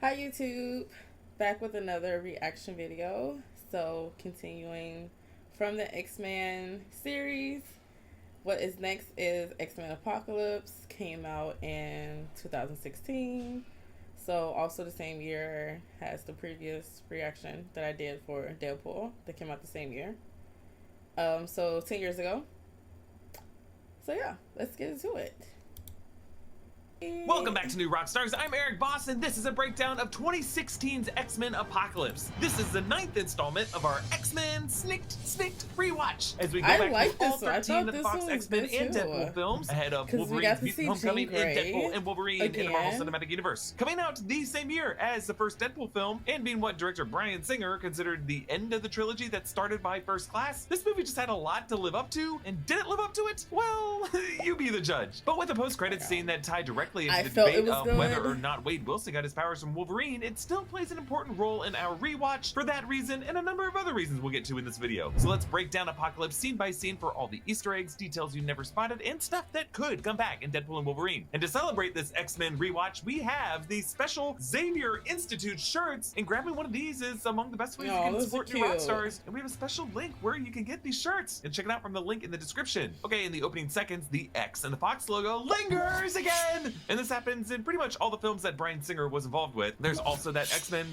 Hi YouTube, back with another reaction video. So continuing from the X-Men series, what is next is X-Men Apocalypse, came out in 2016. So also the same year as the previous reaction that I did for Deadpool that came out the same year. So 10 years ago. So yeah, let's get into it. Welcome back to New Rockstars. I'm Eric Boss, and this is a breakdown of 2016's X-Men Apocalypse. This is the 9th installment of our X-Men Snicked rewatch, as we go back like to all this one. 13 of the Fox X-Men and Deadpool films ahead of Wolverine's Mutant Homecoming and Deadpool and Wolverine in the Marvel Cinematic Universe. Coming out the same year as the first Deadpool film, and being what director Bryan Singer considered the end of the trilogy that started by First Class, this movie just had a lot to live up to, and did it live up to it? Well, you be the judge. But with a post-credits scene that tied directly into the debate of whether or not Wade Wilson got his powers from Wolverine, it still plays an important role in our rewatch for that reason and a number of other reasons we'll get to in this video. So let's break down Apocalypse scene by scene for all the Easter eggs, details you never spotted, and stuff that could come back in Deadpool and Wolverine. And to celebrate this X-Men rewatch, we have the special Xavier Institute shirts, and grabbing one of these is among the best ways you can support New Rockstars. And we have a special link where you can get these shirts, and check it out from the link in the description. Okay, in the opening seconds, the X and the Fox logo lingers again! And this happens in pretty much all the films that Bryan Singer was involved with. There's also that X-Men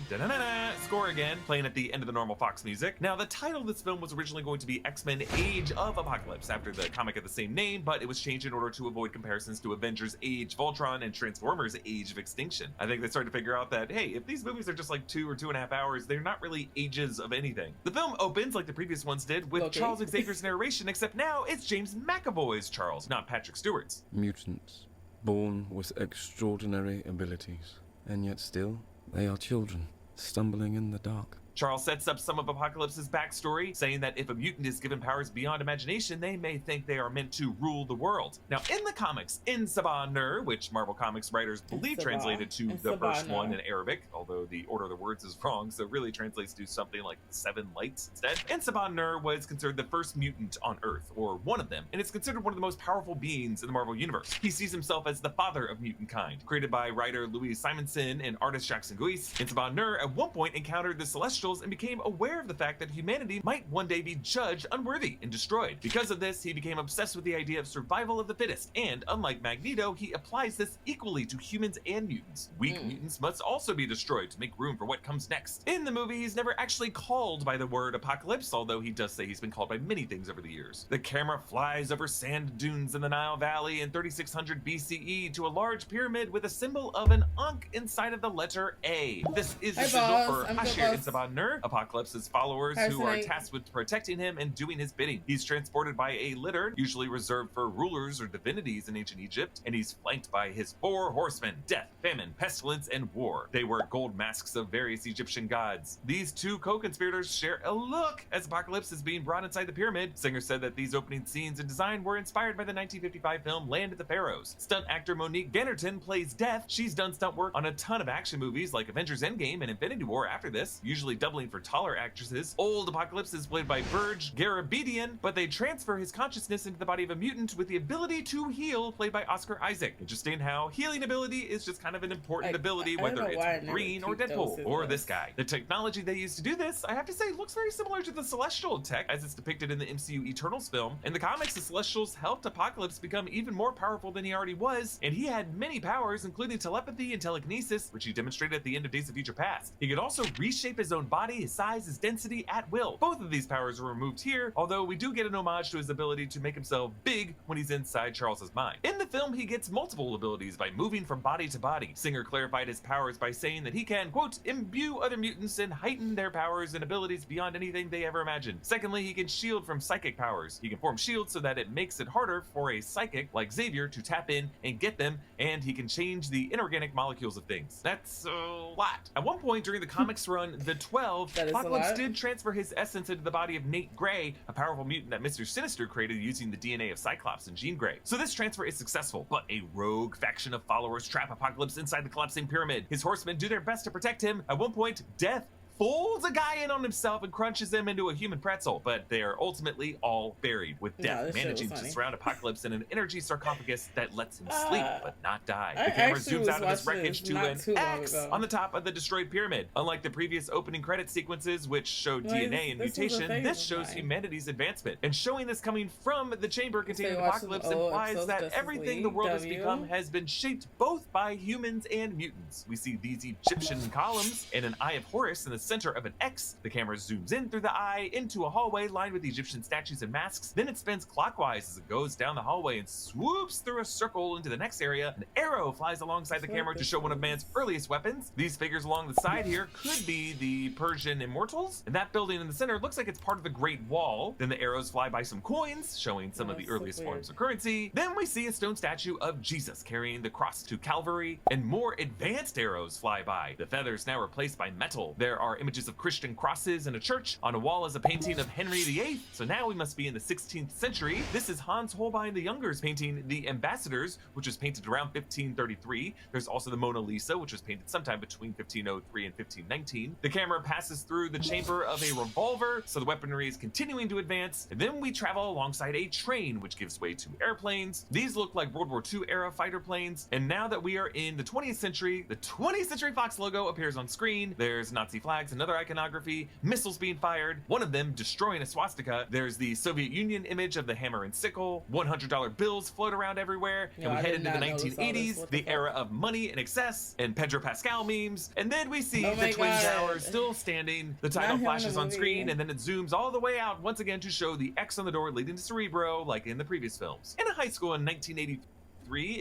score again, playing at the end of the normal Fox music. Now, the title of this film was originally going to be X-Men Age of Apocalypse, after the comic of the same name, but it was changed in order to avoid comparisons to Avengers Age of Ultron and Transformers Age of Extinction. I think they started to figure out that, hey, if these movies are just like 2 or 2.5 hours, they're not really ages of anything. The film opens like the previous ones did with Charles Xavier's narration, except now it's James McAvoy's Charles, not Patrick Stewart's. Mutants, born with extraordinary abilities, and yet still they are children, stumbling in the dark. Charles sets up some of Apocalypse's backstory, saying that if a mutant is given powers beyond imagination, they may think they are meant to rule the world. Now, in the comics, Insabah Nur, which Marvel Comics writers believe translated to the first one in Arabic, although the order of the words is wrong, so it really translates to something like 7 lights instead. Insabah Nur was considered the first mutant on Earth, or one of them, and it's considered one of the most powerful beings in the Marvel Universe. He sees himself as the father of mutant kind. Created by writer Louise Simonson and artist Jackson Guise, Insabah Nur at one point encountered the Celestials and became aware of the fact that humanity might one day be judged unworthy and destroyed. Because of this, he became obsessed with the idea of survival of the fittest, and unlike Magneto, he applies this equally to humans and mutants. Weak mutants must also be destroyed to make room for what comes next. In the movie, he's never actually called by the word apocalypse, although he does say he's been called by many things over the years. The camera flies over sand dunes in the Nile Valley in 3600 BCE to a large pyramid with a symbol of an Ankh inside of the letter A. This is the symbol for Hashir Insabah Nur, Apocalypse's followers who are tasked with protecting him and doing his bidding. He's transported by a litter, usually reserved for rulers or divinities in ancient Egypt, and he's flanked by his 4 horsemen: death, famine, pestilence, and war. They wear gold masks of various Egyptian gods. These 2 co-conspirators share a look as Apocalypse is being brought inside the pyramid. Singer said that these opening scenes and design were inspired by the 1955 film Land of the Pharaohs. Stunt actor Monique Gannerton plays Death. She's done stunt work on a ton of action movies like Avengers Endgame and Infinity War after this, usually doubling for taller actresses. Old Apocalypse is played by Burj Garabedian, but they transfer his consciousness into the body of a mutant with the ability to heal, played by Oscar Isaac. Interesting how healing ability is just kind of an important ability, whether it's Green or Deadpool or this guy. The technology they use to do this, I have to say, looks very similar to the Celestial tech as it's depicted in the MCU Eternals film. In the comics, the Celestials helped Apocalypse become even more powerful than he already was, and he had many powers, including telepathy and telekinesis, which he demonstrated at the end of Days of Future Past. He could also reshape his own body, his size, his density at will. Both of these powers are removed here, although we do get an homage to his ability to make himself big when he's inside Charles's mind. In the film, he gets multiple abilities by moving from body to body. Singer clarified his powers by saying that he can, quote, imbue other mutants and heighten their powers and abilities beyond anything they ever imagined. Secondly, he can shield from psychic powers. He can form shields so that it makes it harder for a psychic like Xavier to tap in and get them, and he can change the inorganic molecules of things. That's a lot. At one point during the comics run, The 12, Apocalypse did transfer his essence into the body of Nate Gray, a powerful mutant that Mr. Sinister created using the DNA of Cyclops and Jean Grey. So this transfer is successful, but a rogue faction of followers trap Apocalypse inside the collapsing pyramid. His horsemen do their best to protect him. At one point, Death folds a guy in on himself and crunches him into a human pretzel, but they are ultimately all buried, with Death managing to surround Apocalypse in an energy sarcophagus that lets him sleep but not die. The camera zooms out of this wreckage to an X on the top of the destroyed pyramid. Unlike the previous opening credit sequences, which showed DNA and mutation, this shows humanity's advancement. And showing this coming from the chamber containing Apocalypse implies that everything the world has become has been shaped both by humans and mutants. We see these Egyptian columns and an Eye of Horus in the center of an X. The camera zooms in through the eye into a hallway lined with Egyptian statues and masks. Then it spins clockwise as it goes down the hallway and swoops through a circle into the next area. An arrow flies alongside the camera to show one of man's earliest weapons. These figures along the side here could be the Persian immortals, and that building in the center looks like it's part of the Great Wall. Then the arrows fly by some coins, showing some of the earliest forms of currency. Then we see a stone statue of Jesus carrying the cross to Calvary, and more advanced arrows fly by. The feathers now replaced by metal. There are images of Christian crosses in a church. On a wall is a painting of Henry VIII, so now we must be in the 16th century. This is Hans Holbein the Younger's painting The Ambassadors, which was painted around 1533. There's also the Mona Lisa, which was painted sometime between 1503 and 1519. The camera passes through the chamber of a revolver, so the weaponry is continuing to advance, and then we travel alongside a train, which gives way to airplanes. These look like World War II era fighter planes, and now that we are in the 20th century, the 20th Century Fox logo appears on screen. There's Nazi flags and other iconography, missiles being fired, one of them destroying a swastika. There's the Soviet Union image of the hammer and sickle. $100 bills float around everywhere, and we head into the 1980s, the era of money and excess, and Pedro Pascal memes. And then we see the Twin Towers still standing. The title flashes on screen, and then it zooms all the way out once again to show the X on the door leading to Cerebro, like in the previous films. In a high school in 1983,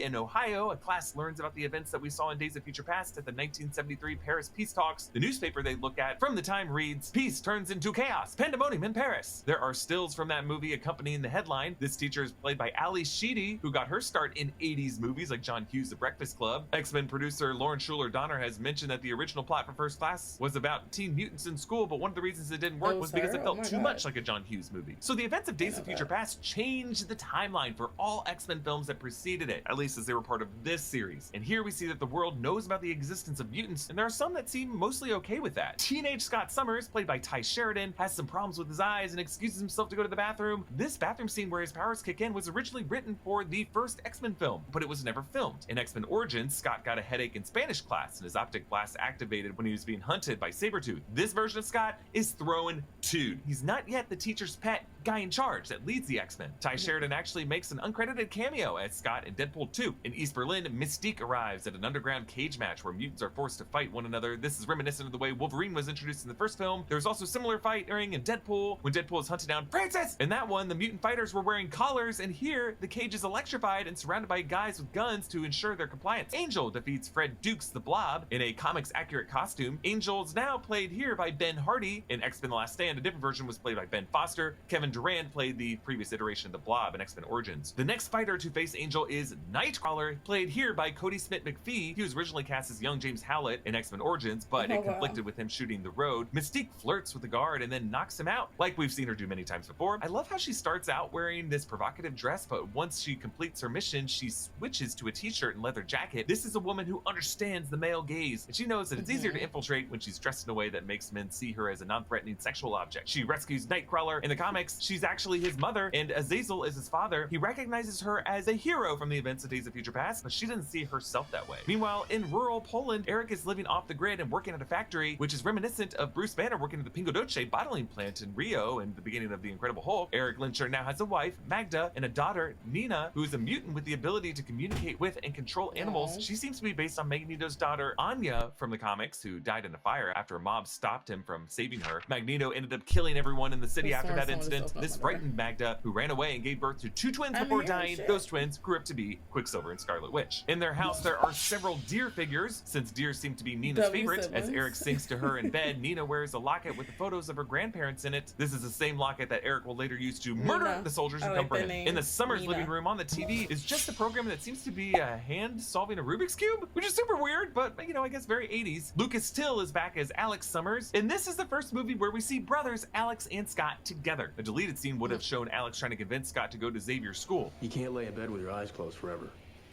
in Ohio, a class learns about the events that we saw in Days of Future Past at the 1973 Paris Peace Talks. The newspaper they look at from the time reads, "Peace turns into chaos, pandemonium in Paris." There are stills from that movie accompanying the headline. This teacher is played by Ali Sheedy, who got her start in 80s movies like John Hughes' The Breakfast Club. X-Men producer Lauren Schuler Donner has mentioned that the original plot for First Class was about teen mutants in school, but one of the reasons it didn't work was because it felt too much like a John Hughes movie. So the events of Days of Future Past changed the timeline for all X-Men films that preceded it, at least as they were part of this series. And here we see that the world knows about the existence of mutants, and there are some that seem mostly okay with that. Teenage Scott Summers, played by Ty Sheridan, has some problems with his eyes and excuses himself to go to the bathroom. This bathroom scene where his powers kick in was originally written for the first X-Men film, but it was never filmed. In X-Men Origins, Scott got a headache in Spanish class, and his optic blast activated when he was being hunted by Sabretooth. This version of Scott is throwing tood. He's not yet the teacher's pet guy in charge that leads the X-Men. Ty Sheridan actually makes an uncredited cameo as Scott in Deadpool 2. In East Berlin, Mystique arrives at an underground cage match where mutants are forced to fight one another. This is reminiscent of the way Wolverine was introduced in the first film. There's also similar fighting in Deadpool when Deadpool is hunted down Francis. In that one, the mutant fighters were wearing collars, and here the cage is electrified and surrounded by guys with guns to ensure their compliance. Angel defeats Fred Dukes the Blob in a comics accurate costume. Angel's now played here by Ben Hardy. In X-Men The Last Stand, a different version was played by Ben Foster. Kevin Durant played the previous iteration of the Blob in X-Men Origins. The next fighter to face Angel is Nightcrawler, played here by Cody Smith-McPhee. He was originally cast as young James Howlett in X-Men Origins, but it conflicted with him shooting the road. Mystique flirts with the guard and then knocks him out, like we've seen her do many times before. I love how she starts out wearing this provocative dress, but once she completes her mission, she switches to a t-shirt and leather jacket. This is a woman who understands the male gaze, and she knows that it's easier to infiltrate when she's dressed in a way that makes men see her as a non-threatening sexual object. She rescues Nightcrawler. In the comics, she's actually his mother, and Azazel is his father. He recognizes her as a hero from the events of Days of Future Past, but she doesn't see herself that way. Meanwhile, in rural Poland, Eric is living off the grid and working at a factory, which is reminiscent of Bruce Banner working at the Pingo Doce bottling plant in Rio in the beginning of The Incredible Hulk. Eric Lyncher now has a wife, Magda, and a daughter, Nina, who is a mutant with the ability to communicate with and control animals. She seems to be based on Magneto's daughter, Anya, from the comics, who died in a fire after a mob stopped him from saving her. Magneto ended up killing everyone in the city after that incident. This frightened Magda, who ran away and gave birth to two twins before dying. Those twins grew up to be Quicksilver and Scarlet Witch. In their house, there are several deer figures, since deer seem to be Nina's favorite. As Eric sings to her in bed, Nina wears a locket with the photos of her grandparents in it. This is the same locket that Eric will later use to murder the soldiers who come for him. In the Summers living room on the TV is just a program that seems to be a hand solving a Rubik's Cube, which is super weird, but you know, I guess very 80s. Lucas Till is back as Alex Summers, and this is the first movie where we see brothers Alex and Scott together. A deleted scene would have shown Alex trying to convince Scott to go to Xavier's school. You can't lay in bed with your eyes closed forever.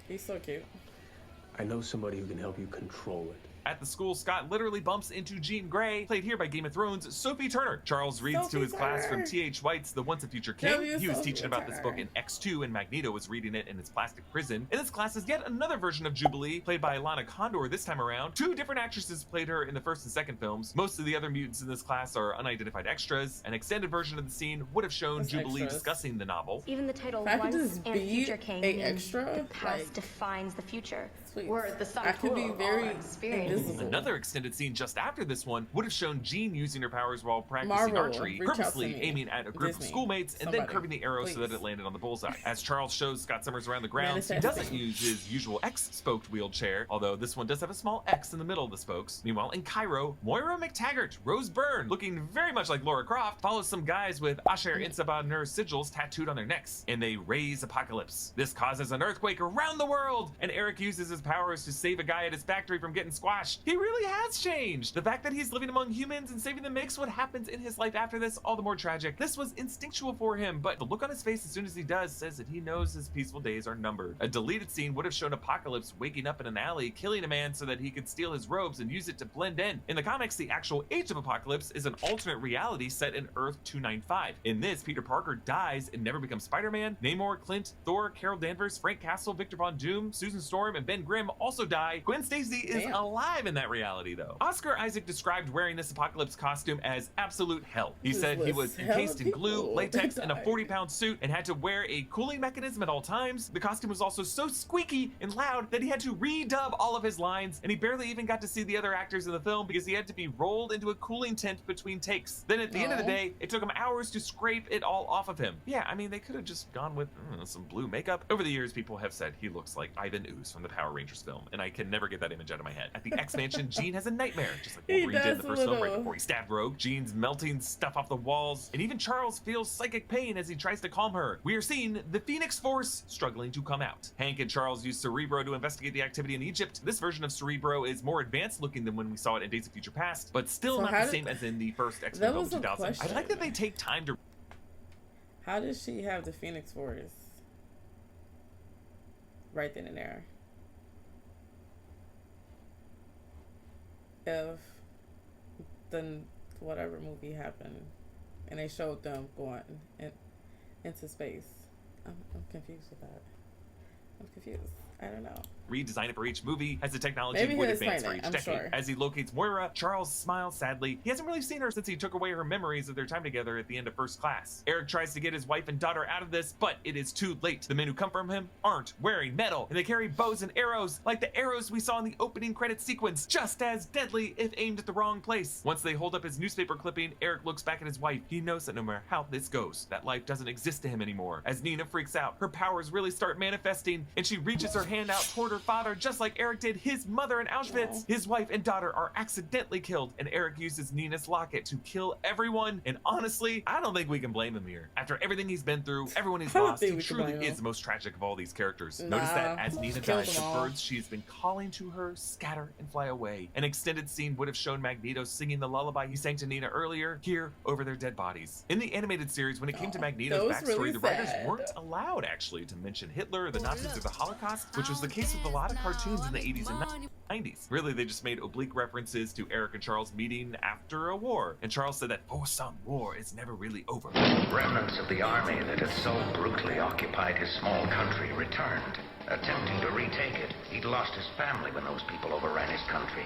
He's so cute. I know somebody who can help you control it. At the school, Scott literally bumps into Jean Grey, played here by Game of Thrones' Sophie Turner. Charles reads to his class from T.H. White's The Once and Future King. He was teaching about this book in X2, and Magneto was reading it in his plastic prison. In this class is yet another version of Jubilee, played by Lana Condor this time around. 2 different actresses played her in the first and second films. Most of the other mutants in this class are unidentified extras. An extended version of the scene would have shown Jubilee discussing the novel. Even the title Once and Future King means the past defines the future. We're the sum total of all our experience. Another extended scene just after this one would have shown Jean using her powers while practicing archery, purposely aiming at a group of schoolmates and then curving the arrow so that it landed on the bullseye. As Charles shows Scott Summers around the grounds, he doesn't use his usual X-spoked wheelchair, although this one does have a small X in the middle of the spokes. Meanwhile, in Cairo, Moira McTaggart, Rose Byrne, looking very much like Laura Croft, follows some guys with Asher Insaba Nur sigils tattooed on their necks, and they raise Apocalypse. This causes an earthquake around the world, and Eric uses his powers to save a guy at his factory from getting squashed. He really has changed. The fact that he's living among humans and saving them makes what happens in his life after this all the more tragic. This was instinctual for him, but the look on his face as soon as he does says that he knows his peaceful days are numbered. A deleted scene would have shown Apocalypse waking up in an alley, killing a man so that he could steal his robes and use it to blend in. In the comics, the actual age of Apocalypse is an alternate reality set in Earth 295. In this, Peter Parker dies and never becomes Spider-Man. Namor, Clint, Thor, Carol Danvers, Frank Castle, Victor Von Doom, Susan Storm, and Ben Grimm also die. Gwen Stacy is alive in that reality, though. Oscar Isaac described wearing this Apocalypse costume as absolute hell. He said he was encased in glue, latex, and a 40-pound suit and had to wear a cooling mechanism at all times. The costume was also so squeaky and loud that he had to redub all of his lines, and he barely even got to see the other actors in the film because he had to be rolled into a cooling tent between takes. Then at the end of the day, it took him hours to scrape it all off of him. Yeah, I mean, they could have just gone with some blue makeup. Over the years, people have said he looks like Ivan Ooze from the Power Rangers film, and I can never get that image out of my head. At the X-Mansion, Jean has a nightmare, just like Wolverine did in the first film right before he stabbed Rogue. Jean's melting stuff off the walls, and even Charles feels psychic pain as he tries to calm her. We are seeing the Phoenix Force struggling to come out. Hank and Charles use Cerebro to investigate the activity in Egypt. This version of Cerebro is more advanced looking than when we saw it in Days of Future Past, but still not the same as in the first X-Men film 2000. I like that they take time to... How does she have the Phoenix Force right then and there? If the whatever movie happened and they showed them going into space, I'm confused with that. I'm confused. I don't know. Redesign it for each movie as the technology would advance for each decade. Sure. As he locates Moira, Charles smiles sadly. He hasn't really seen her since he took away her memories of their time together at the end of First Class. Eric tries to get his wife and daughter out of this, but it is too late. The men who come from him aren't wearing metal, and they carry bows and arrows, like the arrows we saw in the opening credits sequence, just as deadly if aimed at the wrong place. Once they hold up his newspaper clipping, Eric looks back at his wife. He knows that no matter how this goes, that life doesn't exist to him anymore. As Nina freaks out, her powers really start manifesting, and she reaches her hand out toward her father, just like Eric did his mother in Auschwitz. His wife and daughter are accidentally killed, and Eric uses Nina's locket to kill everyone. And honestly, I don't think we can blame him here. After everything he's been through, everyone he's lost, he truly is the most tragic of all these characters. Notice that as Nina dies, the birds she has been calling to her scatter and fly away. An extended scene would have shown Magneto singing the lullaby he sang to Nina earlier, here over their dead bodies. In the animated series, when it came to Magneto's backstory, really the writers weren't allowed actually to mention Hitler, the Nazis, or the Holocaust, which was the case with a lot of cartoons in the 80s and 90s. Really, they just made oblique references to Eric and Charles meeting after a war, and Charles said that for some, war is never really over. Remnants of the army that had so brutally occupied his small country returned. Attempting to retake it, he'd lost his family when those people overran his country.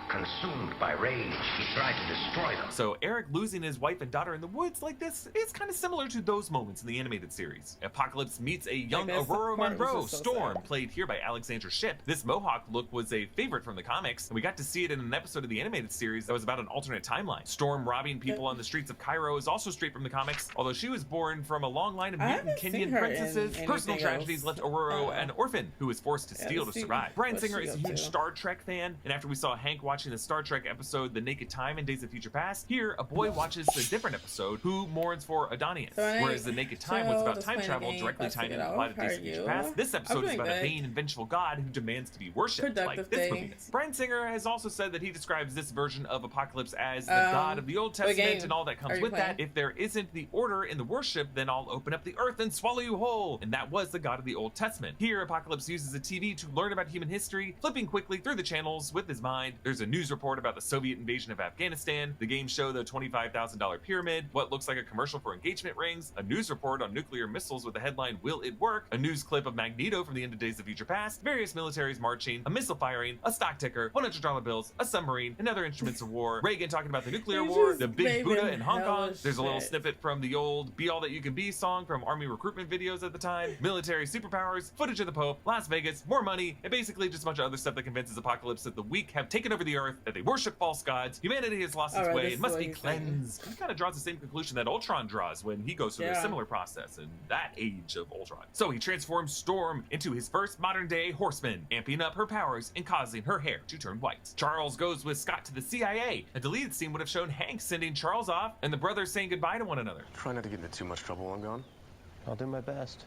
Consumed by rage, he tried to destroy them. So Eric losing his wife and daughter in the woods like this is kind of similar to those moments in the animated series. Apocalypse meets a young Aurora Monroe, Storm, played here by Alexandra Shipp. This mohawk look was a favorite from the comics, and we got to see it in an episode of the animated series that was about an alternate timeline. Storm robbing people on the streets of Cairo is also straight from the comics, although she was born from a long line of mutant Kenyan princesses. Personal tragedies left Aurora an orphan who was forced to steal to survive. Bryan Singer is a huge Star Trek fan, and after we saw Hank watch watching the Star Trek episode The Naked Time in Days of Future Past, here a boy watches a different episode Who Mourns for Adonius. Whereas The Naked Time was about time travel directly tied into the plot of Days of Future Past, this episode is about a vain and vengeful god who demands to be worshipped, like this movie is. Bryan Singer has also said that he describes this version of Apocalypse as the god of the Old Testament and all that comes with that. If there isn't the order in the worship, then I'll open up the earth and swallow you whole. And that was the god of the Old Testament. Here, Apocalypse uses a TV to learn about human history, flipping quickly through the channels with his mind. There's a news report about the Soviet invasion of Afghanistan, the game show The $25,000 Pyramid, what looks like a commercial for engagement rings, a news report on nuclear missiles with the headline, Will It Work?, a news clip of Magneto from the end of Days of Future Past, various militaries marching, a missile firing, a stock ticker, $100 bills, a submarine, and other instruments of war, Reagan talking about the nuclear war, the Big Buddha in Hong Kong. There's a little snippet from the old Be All That You Can Be song from Army recruitment videos at the time, military superpowers, footage of the Pope, Las Vegas, more money, and basically just a bunch of other stuff that convinces Apocalypse that the weak have taken over the earth, that they worship false gods, humanity has lost its way, and must be cleansed. He kind of draws the same conclusion that Ultron draws when he goes through a similar process in that age of Ultron. So he transforms Storm into his first modern-day horseman, amping up her powers and causing her hair to turn white. Charles goes with Scott to the CIA. A deleted scene would have shown Hank sending Charles off and the brothers saying goodbye to one another. Try not to get into too much trouble while I'm gone. I'll do my best.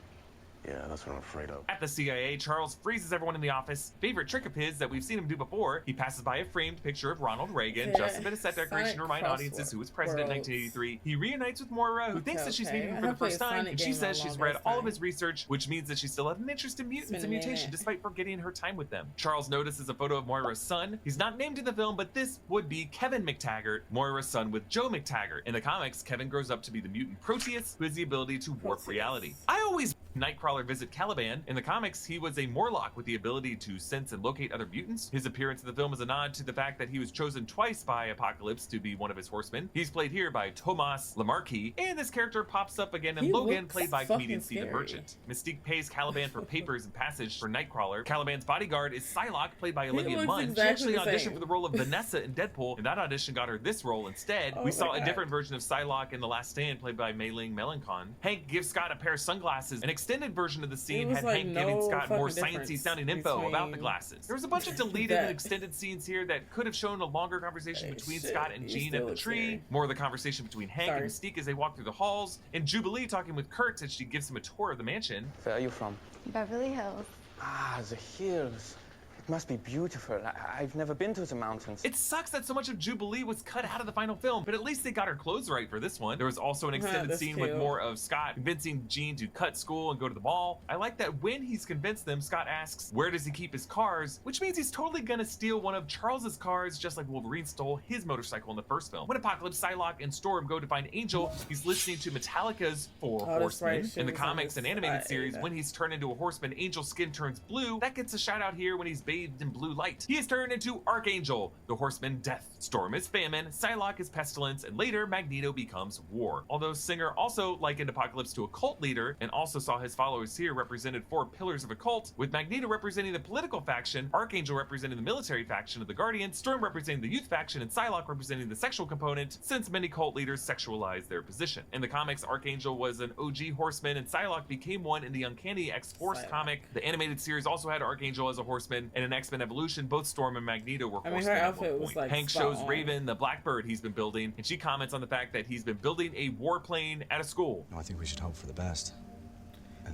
Yeah, that's what I'm afraid of. At the CIA, Charles freezes everyone in the office. Favorite trick of his that we've seen him do before, he passes by a framed picture of Ronald Reagan, just a bit of set decoration to remind audiences who was president in 1983. He reunites with Moira, who thinks that she's meeting him for the first time, and she says she's read all of his research, which means that she still has an interest in mutants and mutation, despite forgetting her time with them. Charles notices a photo of Moira's son. He's not named in the film, but this would be Kevin McTaggart, Moira's son with Joe McTaggart. In the comics, Kevin grows up to be the mutant Proteus, who has the ability to warp reality. I always Nightcrawler visit Caliban. In the comics, he was a Morlock with the ability to sense and locate other mutants. His appearance in the film is a nod to the fact that he was chosen twice by Apocalypse to be one of his horsemen. He's played here by Tomas Lamarcky, and this character pops up again in Logan, played by comedian Stephen Merchant. Mystique pays Caliban for papers and passage for Nightcrawler. Caliban's bodyguard is Psylocke, played by Olivia Munn. She actually auditioned for the role of Vanessa in Deadpool, and that audition got her this role instead. We saw a different version of Psylocke in The Last Stand, played by Mei Ling Melancon. Hank gives Scott a pair of sunglasses. An extended version of the scene had Hank giving Scott more sciencey sounding info about the glasses. There was a bunch of deleted and extended scenes here that could have shown a longer conversation between Scott and Jean at the tree, more of the conversation between Hank and Mystique as they walk through the halls, and Jubilee talking with Kurt as she gives him a tour of the mansion. Where are you from? Beverly Hills. Ah, the hills. It must be beautiful. I've never been to the mountains. It sucks that so much of Jubilee was cut out of the final film, but at least they got her clothes right for this one. There was also an extended scene with more of Scott convincing Jean to cut school and go to the mall. I like that when he's convinced them, Scott asks, where does he keep his cars? Which means he's totally gonna steal one of Charles's cars, just like Wolverine stole his motorcycle in the first film. When Apocalypse, Psylocke, and Storm go to find Angel, he's listening to Metallica's Four Horsemen. In the comics and animated series, when he's turned into a horseman, Angel's skin turns blue. That gets a shout out here when he's bathed in blue light. He is turned into Archangel, the horseman Death. Storm is famine, Psylocke is pestilence, and later Magneto becomes war. Although Singer also likened Apocalypse to a cult leader and also saw his followers here represented 4 pillars of a cult, with Magneto representing the political faction, Archangel representing the military faction of the Guardians, Storm representing the youth faction, and Psylocke representing the sexual component, since many cult leaders sexualize their position. In the comics, Archangel was an OG horseman and Psylocke became one in the Uncanny X-Force comic. The animated series also had Archangel as a horseman, and in X-Men Evolution, both Storm and Magneto were horsemen at one point. Like Hank shows Raven the Blackbird he's been building, and she comments on the fact that he's been building a warplane at a school. No, I think we should hope for the best.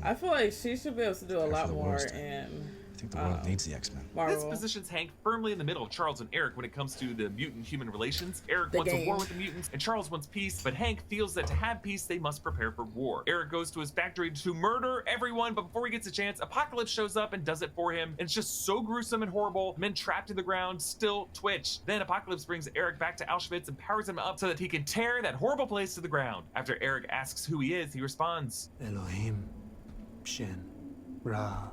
I feel like she should be able to do a lot more in I think the world needs the X-Men. This positions Hank firmly in the middle of Charles and Eric when it comes to the mutant-human relations. Eric wants a war with the mutants, and Charles wants peace, but Hank feels that to have peace, they must prepare for war. Eric goes to his factory to murder everyone, but before he gets a chance, Apocalypse shows up and does it for him. And it's just so gruesome and horrible. Men trapped in the ground still twitch. Then Apocalypse brings Eric back to Auschwitz and powers him up so that he can tear that horrible place to the ground. After Eric asks who he is, he responds, Elohim, Shen, Ra.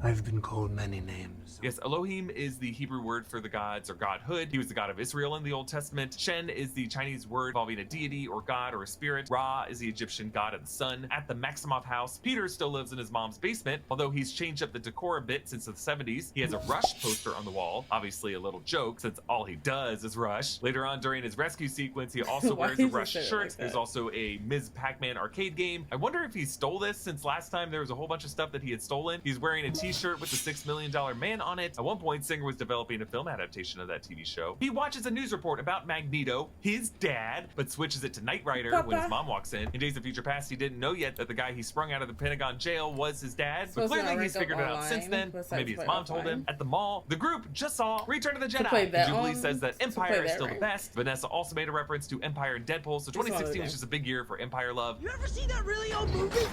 I've been called many names. Yes, Elohim is the Hebrew word for the gods or godhood. He was the god of Israel in the Old Testament. Shen is the Chinese word involving a deity or god or a spirit. Ra is the Egyptian god of the sun. At the Maximoff house, Peter still lives in his mom's basement, although he's changed up the decor a bit since the 70s. He has a Rush poster on the wall, obviously a little joke since all he does is Rush. Later on during his rescue sequence, he also wears a Rush shirt. Like there's also a Ms. Pac-Man arcade game. I wonder if he stole this since last time there was a whole bunch of stuff that he had stolen. He's wearing a t-shirt with the $6 million man on it. At one point, Singer was developing a film adaptation of that TV show. He watches a news report about Magneto, his dad, but switches it to Knight Rider when his mom walks in. In Days of Future Past, he didn't know yet that the guy he sprung out of the Pentagon jail was his dad, but clearly he's figured it out since then. Maybe his mom told him. At the mall, the group just saw Return of the Jedi. Jubilee says that Empire is still the best. Vanessa also made a reference to Empire and Deadpool, so 2016 was just a big year for Empire love. You ever seen that really old movie?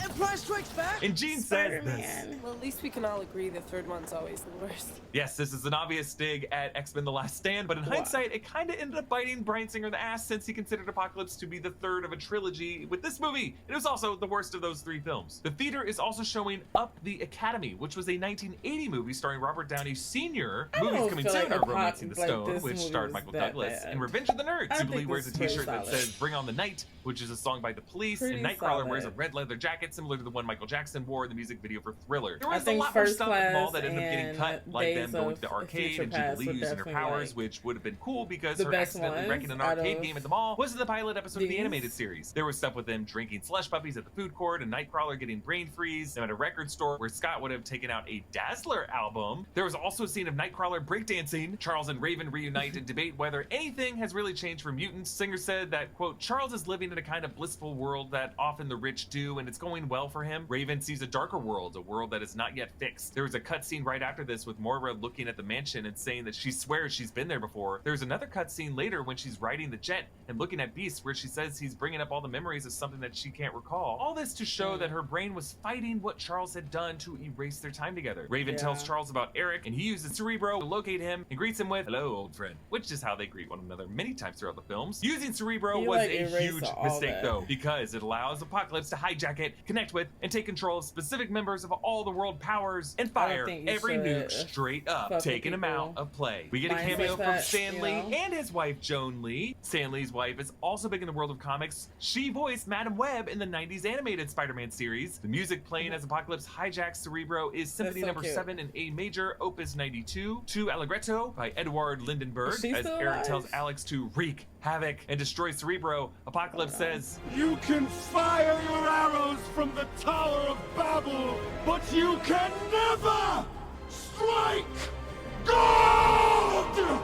Empire Strikes Back? And Gene says this. Well, at least we can all agree the third one's always the worst. Yes, this is an obvious dig at X-Men The Last Stand, but in hindsight, it kind of ended up biting Bryan Singer in the ass since he considered Apocalypse to be the third of a trilogy with this movie. It was also the worst of those 3 films. The theater is also showing Up the Academy, which was a 1980 movie starring Robert Downey Sr. Movies coming soon are Romancing the Stone, which starred Michael Douglas, and Revenge of the Nerds. Jubilee wears a t-shirt that says Bring on the Night, which is a song by The Police, and Nightcrawler wears a red leather jacket similar to the one Michael Jackson wore in the music video for Thriller. There was a lot more stuff in the mall that ended up getting cut, like them going to the arcade and Jubilee using her powers, which would have been cool because her accidentally wrecking an arcade game at the mall was in the pilot episode of the animated series. There was stuff with them drinking slush puppies at the food court, and Nightcrawler getting brain freeze, and at a record store where Scott would have taken out a Dazzler album. There was also a scene of Nightcrawler breakdancing. Charles and Raven reunite and debate whether anything has really changed for mutants. Singer said that, quote, Charles is living in a kind of blissful world that often the rich do, and it's going well for him. Raven sees a darker world, a world that is not yet fixed. There was a cutscene right after this with Moira looking at the mansion and saying that she swears she's been there before. There's another cutscene later when she's riding the jet and looking at Beast where she says he's bringing up all the memories of something that she can't recall. All this to show that her brain was fighting what Charles had done to erase their time together. Raven tells Charles about Eric, and he uses Cerebro to locate him and greets him with, hello, old friend, which is how they greet one another many times throughout the films. Using Cerebro was a huge mistake, though, because it allows Apocalypse to hijack it, connect with, and take control of specific members of all the world powers and fire every nuke straight up, taking them out of play. We get a cameo from Stan Lee and his wife, Joan Lee. Stan Lee's wife is also big in the world of comics. She voiced Madam Web in the 90s animated Spider-Man series. The music playing as Apocalypse hijacks Cerebro is Symphony No. 7 in A Major, Opus 92, to Allegretto by Edward Lindenberg, as Eric tells Alex to wreak havoc and destroy Cerebro. Apocalypse says, you can fire your arrows from the Tower of Babel, but you can never strike gold!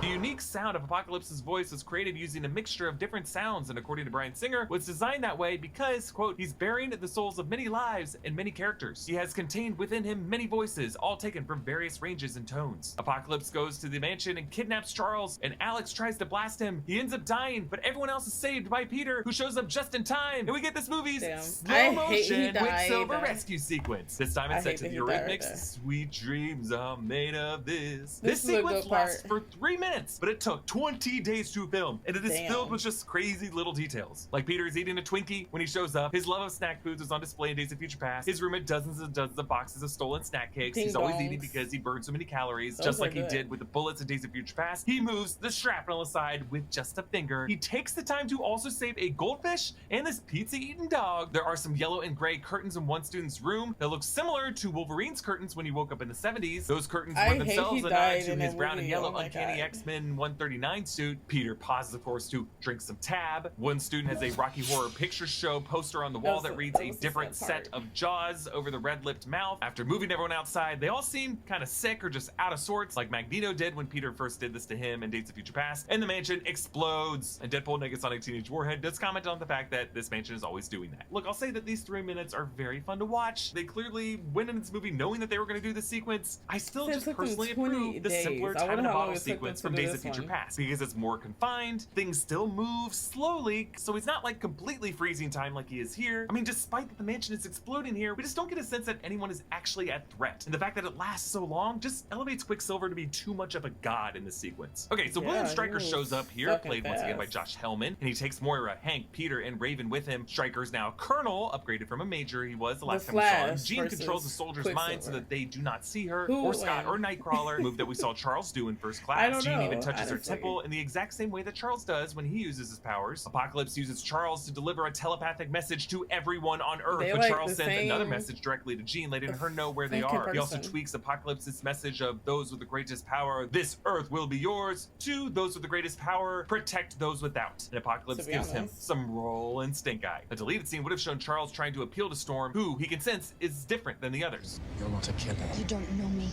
The unique sound of Apocalypse's voice was created using a mixture of different sounds, and according to Bryan Singer, was designed that way because, quote, he's bearing the souls of many lives and many characters. He has contained within him many voices, all taken from various ranges and tones. Apocalypse goes to the mansion and kidnaps Charles, and Alex tries to blast him. He ends up dying, but everyone else is saved by Peter, who shows up just in time, and we get this movie's slow motion Quicksilver rescue sequence. This time it's set to the Eurythmics' Sweet Dreams Are Made of This. This sequence lasts for 3 minutes, but it took 20 days to film, and it is filled with just crazy little details. Like Peter's eating a Twinkie when he shows up, his love of snack foods is on display in Days of Future Past, his room had dozens and dozens of boxes of stolen snack cakes, he's always eating because he burned so many calories, just like he did with the bullets in Days of Future Past. He moves the shrapnel aside with just a finger. He takes the time to also save a goldfish and this pizza-eating dog. There are some yellow and gray curtains in one student's room that look similar to Wolverine's curtains when he woke up in the 70s. Those curtains were themselves a nod to his brown and yellow Uncanny X-Men 139 suit. Peter pauses, of course, to drink some tab. One student has a Rocky Horror Picture Show poster on the wall that reads a different set of jaws over the red-lipped mouth. After moving everyone outside, they all seem kind of sick or just out of sorts, like Magneto did when Peter first did this to him in Days of Future Past, and the mansion explodes. And Deadpool Negasonic Teenage Warhead does comment on the fact that this mansion is always doing that. Look, I'll say that these 3 minutes are very fun to watch. They clearly went into this movie knowing that they were going to do this sequence. I still just personally approve the simpler time in a bottle sequence from Days of Future Past because it's more confined, things still move slowly, so he's not like completely freezing time like he is here. I mean, despite that the mansion is exploding here, we just don't get a sense that anyone is actually at threat, and the fact that it lasts so long just elevates Quicksilver to be too much of a god in this sequence. Okay, so William Stryker shows up here, played once again by Josh Hellman, and he takes Moira, Hank, Peter, and Raven with him. Stryker's now Colonel, upgraded from a Major he was the last time we saw him. Jean controls the soldiers' minds so that they do not see her, or Scott, or Nightcrawler, move that we saw Charles do in First Class. Jean even touches approaches her temple in the exact same way that Charles does when he uses his powers. Apocalypse uses Charles to deliver a telepathic message to everyone on Earth, but Charles sends another message directly to Jean, letting her know where they are. He also tweaks Apocalypse's message of those with the greatest power, this Earth will be yours, to those with the greatest power, protect those without. And Apocalypse gives him some roll and stink eye. A deleted scene would have shown Charles trying to appeal to Storm, who he can sense is different than the others. You're not a killer. You don't know me.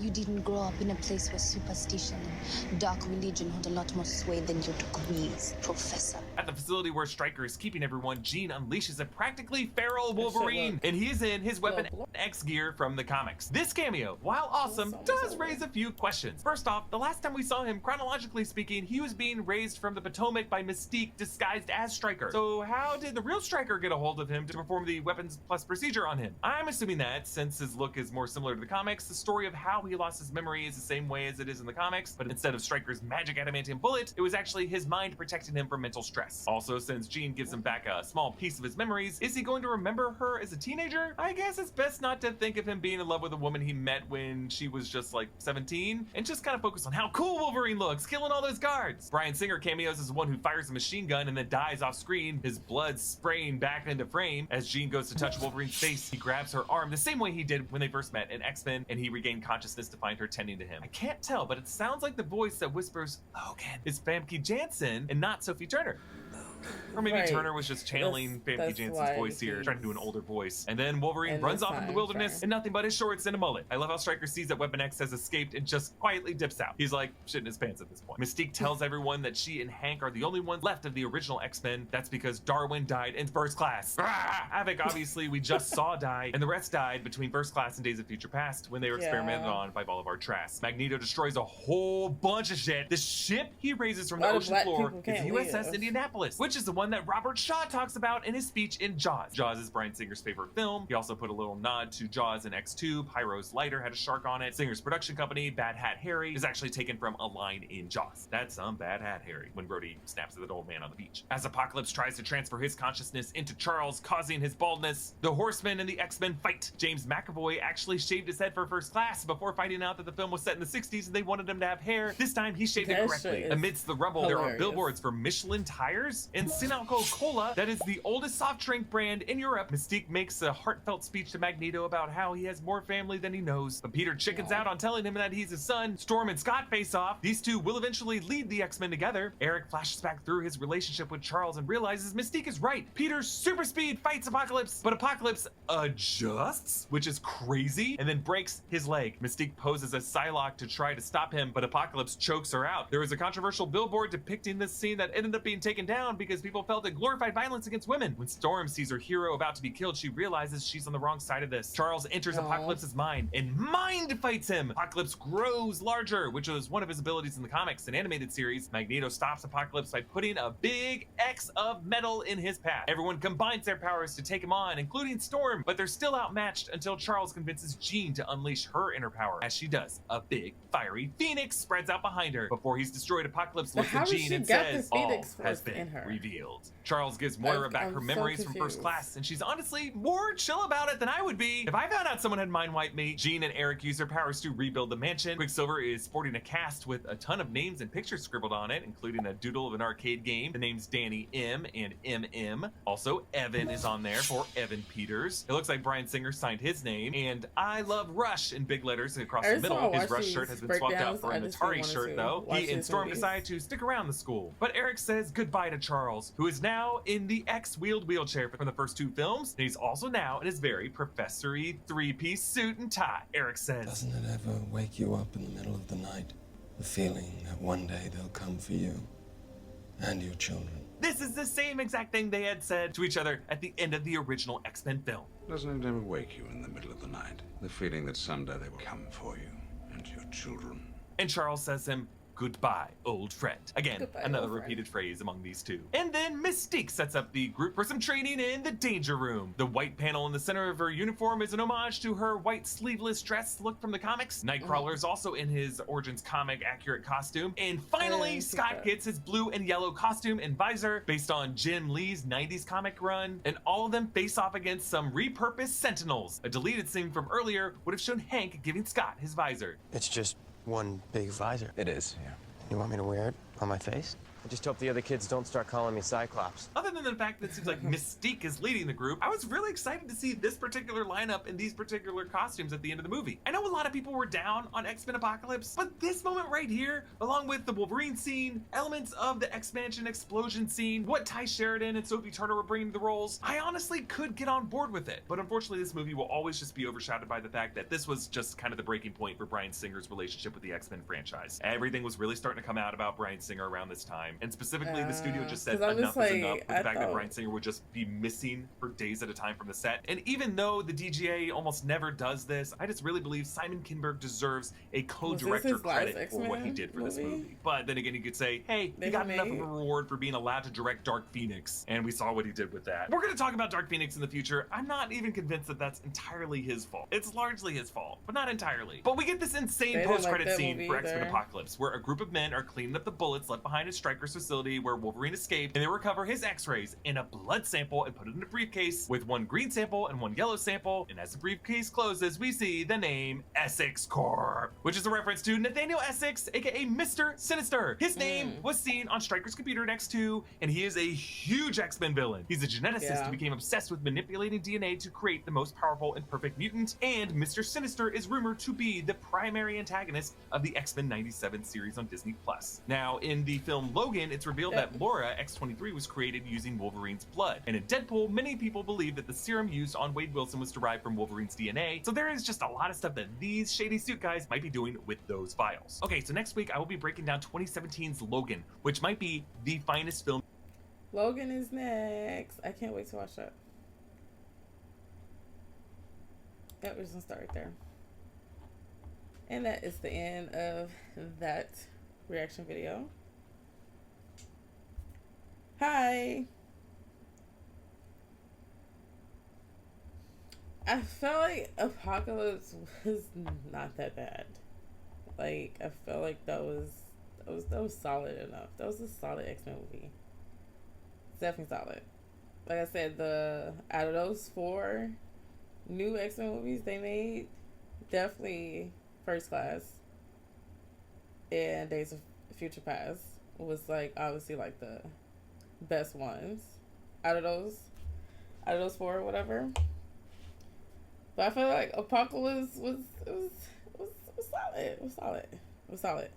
You didn't grow up in a place where superstition and dark religion hold a lot more sway than your degrees, Professor. At the facility where Stryker is keeping everyone, Jean unleashes a practically feral Wolverine, and he is in his Weapon X gear from the comics. This cameo, while awesome, does raise a few questions. First off, the last time we saw him, chronologically speaking, he was being raised from the Potomac by Mystique disguised as Stryker. So how did the real Stryker get a hold of him to perform the Weapons Plus procedure on him? I'm assuming that, since his look is more similar to the comics, the story of how he lost his memory is the same way as it is in the comics, but instead of Stryker's magic adamantium bullet, it was actually his mind protecting him from mental stress. Also, since Jean gives him back a small piece of his memories, is he going to remember her as a teenager? I guess it's best not to think of him being in love with a woman he met when she was just like 17, and just kind of focus on how cool Wolverine looks, killing all those guards. Bryan Singer cameos as the one who fires a machine gun and then dies off screen, his blood spraying back into frame. As Jean goes to touch Wolverine's face, he grabs her arm the same way he did when they first met in X-Men, and he regained consciousness to find her tending to him. I can't tell, but it sounds like the voice that whispers Logan is Famke Janssen and not Sophie Turner. Or maybe Turner was just channeling Famke Janssen's voice here, trying to do an older voice. And then Wolverine runs off into the wilderness in nothing but his shorts and a mullet. I love how Stryker sees that Weapon X has escaped and just quietly dips out. He's like shitting his pants at this point. Mystique tells everyone that she and Hank are the only ones left of the original X-Men. That's because Darwin died in First Class. Havoc, obviously, we just saw die, and the rest died between First Class and Days of Future Past when they were experimented on by Bolivar Trask. Magneto destroys a whole bunch of shit. The ship he raises from the ocean floor is USS Indianapolis, which is the one that Robert Shaw talks about in his speech in Jaws. Jaws is Bryan Singer's favorite film. He also put a little nod to Jaws in X2. Pyro's lighter had a shark on it. Singer's production company, Bad Hat Harry, is actually taken from a line in Jaws. That's some Bad Hat Harry, when Brody snaps at that old man on the beach. As Apocalypse tries to transfer his consciousness into Charles, causing his baldness, the Horsemen and the X-Men fight. James McAvoy actually shaved his head for First Class before finding out that the film was set in the 60s and they wanted him to have hair. This time he shaved it correctly. Amidst the rubble, there are billboards for Michelin tires and Sinalco Cola, that is the oldest soft drink brand in Europe. Mystique makes a heartfelt speech to Magneto about how he has more family than he knows, but Peter chickens out on telling him that he's his son. Storm and Scott face off. These two will eventually lead the X-Men together. Eric flashes back through his relationship with Charles and realizes Mystique is right. Peter's super speed fights Apocalypse, but Apocalypse adjusts, which is crazy, and then breaks his leg. Mystique poses a Psylocke to try to stop him, but Apocalypse chokes her out. There was a controversial billboard depicting this scene that ended up being taken down because people felt it glorified violence against women. When Storm sees her hero about to be killed, she realizes she's on the wrong side of this. Charles enters Apocalypse's mind and mind fights him. Apocalypse grows larger, which was one of his abilities in the comics and animated series. Magneto stops Apocalypse by putting a big X of metal in his path. Everyone combines their powers to take him on, including Storm, but they're still outmatched until Charles convinces Jean to unleash her inner power. As she does, a big fiery phoenix spreads out behind her. Before he's destroyed, Apocalypse looks at Jean and says, all has been revealed. Charles gives Moira back her memories from First Class, and she's honestly more chill about it than I would be. If I found out someone had mind wiped me, Jean and Eric use their powers to rebuild the mansion. Quicksilver is sporting a cast with a ton of names and pictures scribbled on it, including a doodle of an arcade game. The names Danny M and MM. Also, Evan is on there for Evan Peters. It looks like Bryan Singer signed his name, and I love Rush in big letters across the middle. His Rush shirt has been swapped out for an Atari shirt, though. He and Storm decide to stick around the school. But Eric says goodbye to Charles, who is now in the X-wheeled wheelchair from the first two films, and he's also now in his very professor-y three-piece suit and tie. Eric says, doesn't it ever wake you up in the middle of the night? The feeling that one day they'll come for you and your children. This is the same exact thing they had said to each other at the end of the original X-Men film. Doesn't it ever wake you in the middle of the night? The feeling that someday they will come for you and your children. And Charles says to him, goodbye, old friend. Again, another repeated phrase among these two. And then Mystique sets up the group for some training in the Danger Room. The white panel in the center of her uniform is an homage to her white sleeveless dress look from the comics. Nightcrawler is also in his Origins comic accurate costume. And finally, Scott gets his blue and yellow costume and visor based on Jim Lee's 90s comic run. And all of them face off against some repurposed Sentinels. A deleted scene from earlier would have shown Hank giving Scott his visor. It's just one big visor. It is, yeah. You want me to wear it on my face? I just hope the other kids don't start calling me Cyclops. Other than the fact that it seems like Mystique is leading the group, I was really excited to see this particular lineup and these particular costumes at the end of the movie. I know a lot of people were down on X-Men Apocalypse, but this moment right here, along with the Wolverine scene, elements of the X-Mansion explosion scene, what Ty Sheridan and Sophie Turner were bringing to the roles, I honestly could get on board with it. But unfortunately, this movie will always just be overshadowed by the fact that this was just kind of the breaking point for Bryan Singer's relationship with the X-Men franchise. Everything was really starting to come out about Bryan Singer around this time, and specifically the studio just said enough is enough with the fact that Bryan Singer would just be missing for days at a time from the set. And even though the DGA almost never does this, I just really believe Simon Kinberg deserves a co-director credit for what he did for this movie. But then again, you could say, hey, he got enough of a reward for being allowed to direct Dark Phoenix, and we saw what he did with that. We're going to talk about Dark Phoenix in the future. I'm not even convinced that that's entirely his fault. It's largely his fault, but not entirely. But we get this insane post-credit scene for X-Men Apocalypse, where a group of men are cleaning up the bullets left behind at Stryker's facility where Wolverine escaped, and they recover his x-rays in a blood sample and put it in a briefcase with one green sample and one yellow sample. And as the briefcase closes, we see the name Essex Corp, which is a reference to Nathaniel Essex, aka Mr. Sinister. His name was seen on Stryker's computer in X2, and he is a huge X-Men villain. He's a geneticist who became obsessed with manipulating DNA to create the most powerful and perfect mutant, and Mr. Sinister is rumored to be the primary antagonist of the X-Men 97 series on Disney+. Now, in the film Logan, it's revealed that Laura, X-23, was created using Wolverine's blood. And in Deadpool, many people believe that the serum used on Wade Wilson was derived from Wolverine's DNA. So there is just a lot of stuff that these shady suit guys might be doing with those files. Okay, so next week I will be breaking down 2017's Logan, which might be the finest film. Logan is next. I can't wait to watch that. That was gonna start right there. And that is the end of that reaction video. Hi. I felt like Apocalypse was not that bad. Like, I felt like that was solid enough. That was a solid X-Men movie. It's definitely solid. Like I said, out of those 4 new X-Men movies they made, definitely First Class and Days of Future Past was like obviously like the best ones out of those 4 or whatever. But I feel like Apocalypse was solid. It was solid.